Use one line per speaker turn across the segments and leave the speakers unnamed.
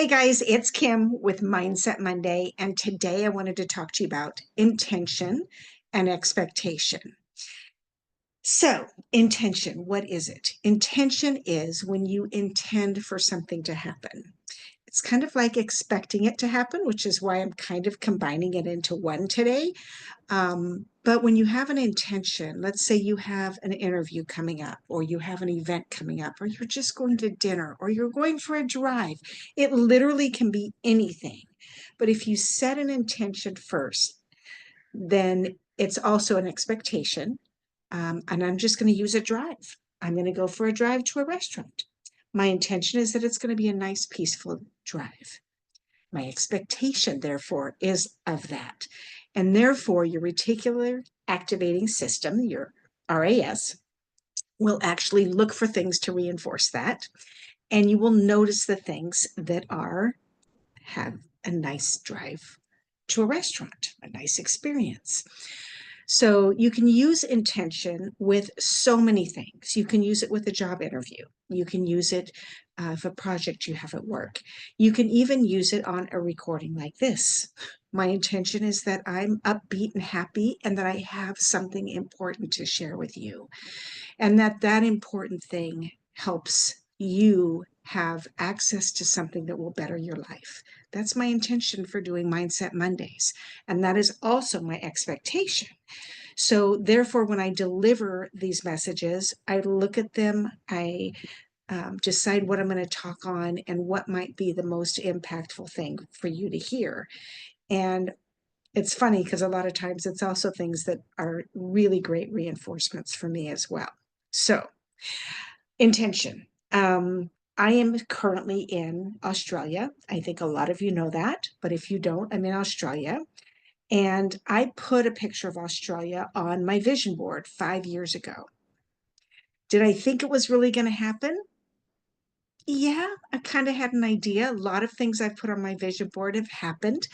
Hey guys, it's Kim with Mindset Monday, and today I wanted to talk to you about intention and expectation. So, intention, what is it? Intention is when you intend for something to happen. It's kind of like expecting it to happen, which is why I'm kind of combining it into one today. But when you have an intention, let's say you have an interview coming up, or you have an event coming up, or you're just going to dinner, or you're going for a drive, it literally can be anything. But if you set an intention first, then it's also an expectation. And I'm just going to use a drive. I'm going to go for a drive to a restaurant. My intention is that it's going to be a nice, peaceful drive. My expectation, therefore, is of that. And therefore, your reticular activating system, your RAS, will actually look for things to reinforce that. And you will notice the things that have a nice drive to a restaurant, a nice experience. So you can use intention with so many things. You can use it with a job interview. You can use it for a project you have at work. You can even use it on a recording like this. My intention is that I'm upbeat and happy and that I have something important to share with you. And that important thing helps you have access to something that will better your life. That's my intention for doing Mindset Mondays. And that is also my expectation. So therefore, when I deliver these messages, I look at them, I decide what I'm going to talk on and what might be the most impactful thing for you to hear. And it's funny because a lot of times it's also things that are really great reinforcements for me as well. So, intention. I am currently in Australia. I think a lot of you know that, but if you don't, I'm in Australia. And I put a picture of Australia on my vision board 5 years ago. Did I think it was really going to happen? Yeah, I kind of had an idea. A lot of things I've put on my vision board have happened.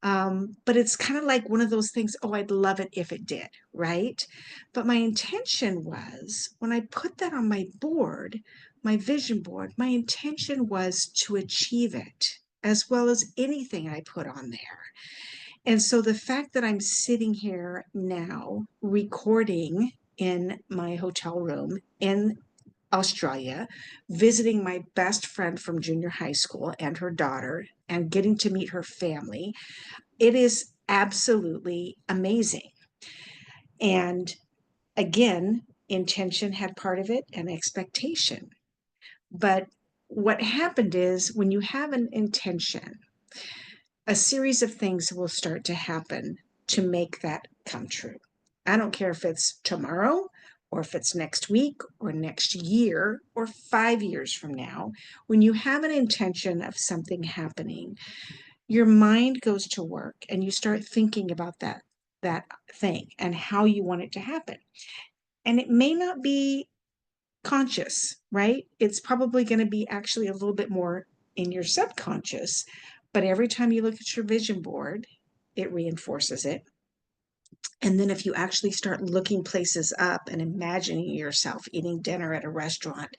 But it's kind of like one of those things, oh, I'd love it if it did, right? But my intention was when I put that on my board, my vision board, my intention was to achieve it as well as anything I put on there. And so the fact that I'm sitting here now recording in my hotel room in Australia, visiting my best friend from junior high school and her daughter, and getting to meet her family, it is absolutely amazing. And again, intention had part of it and expectation. But what happened is when you have an intention, a series of things will start to happen to make that come true. I don't care if it's tomorrow or if it's next week or next year or 5 years from now. When you have an intention of something happening, your mind goes to work and you start thinking about that thing and how you want it to happen. And it may not be conscious, right? It's probably going to be actually a little bit more in your subconscious. But every time you look at your vision board, it reinforces it. And then if you actually start looking places up and imagining yourself eating dinner at a restaurant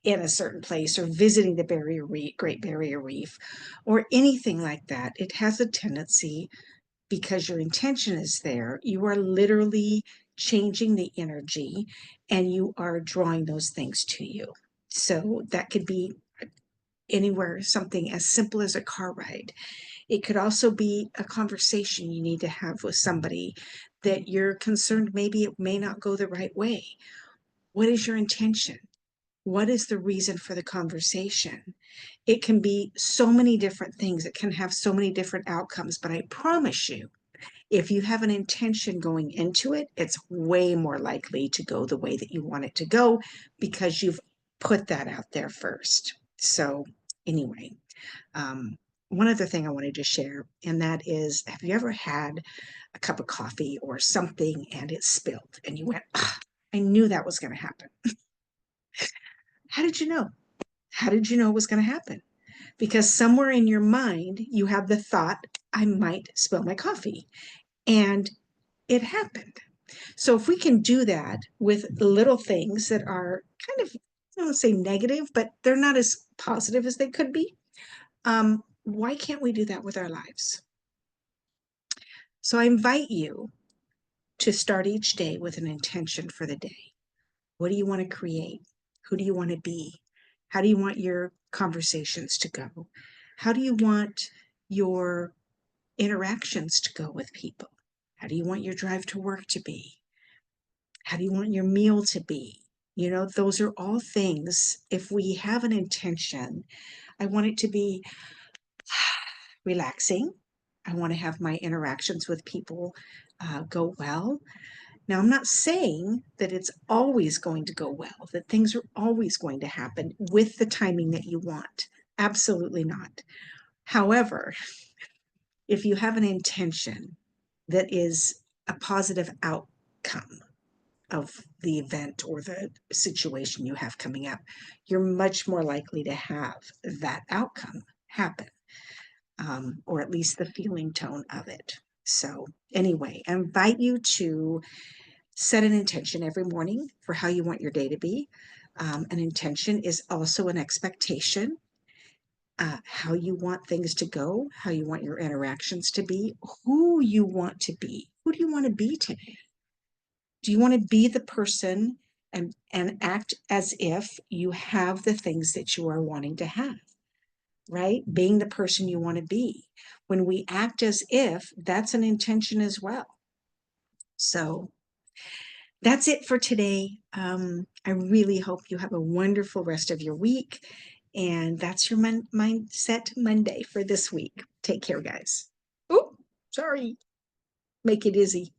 in a certain place or visiting the Great Barrier Reef or anything like that, it has a tendency, because your intention is there, you are literally changing the energy and you are drawing those things to you. So that could be anywhere, something as simple as a car ride. It could also be a conversation you need to have with somebody that you're concerned maybe it may not go the right way. What is your intention? What is the reason for the conversation? It can be so many different things. It can have so many different outcomes, but I promise you, if you have an intention going into it, it's way more likely to go the way that you want it to go because you've put that out there first. So, anyway, one other thing I wanted to share, and that is, have you ever had a cup of coffee or something and it spilled and you went, ah, I knew that was going to happen? How did you know? How did you know it was going to happen? Because somewhere in your mind, you have the thought, I might spill my coffee. And it happened. So if we can do that with little things that are kind of, I don't want to say negative, but they're not as positive as they could be. Why can't we do that with our lives? So I invite you to start each day with an intention for the day. What do you want to create? Who do you want to be? How do you want your conversations to go? How do you want your interactions to go with people? How do you want your drive to work to be? How do you want your meal to be? You know, those are all things. If we have an intention, I want it to be relaxing. I want to have my interactions with people go well. Now, I'm not saying that it's always going to go well, that things are always going to happen with the timing that you want. Absolutely not. However, if you have an intention that is a positive outcome of the event or the situation you have coming up, you're much more likely to have that outcome happen, or at least the feeling tone of it. So, anyway, I invite you to set an intention every morning for how you want your day to be. An intention is also an expectation, how you want things to go, how you want your interactions to be, who you want to be. Who do you want to be today? Do you want to be the person and act as if you have the things that you are wanting to have, right? Being the person you want to be. When we act as if, that's an intention as well. So that's it for today. I really hope you have a wonderful rest of your week. And that's your Mindset Monday for this week. Take care, guys. Oh, sorry. Make it easy.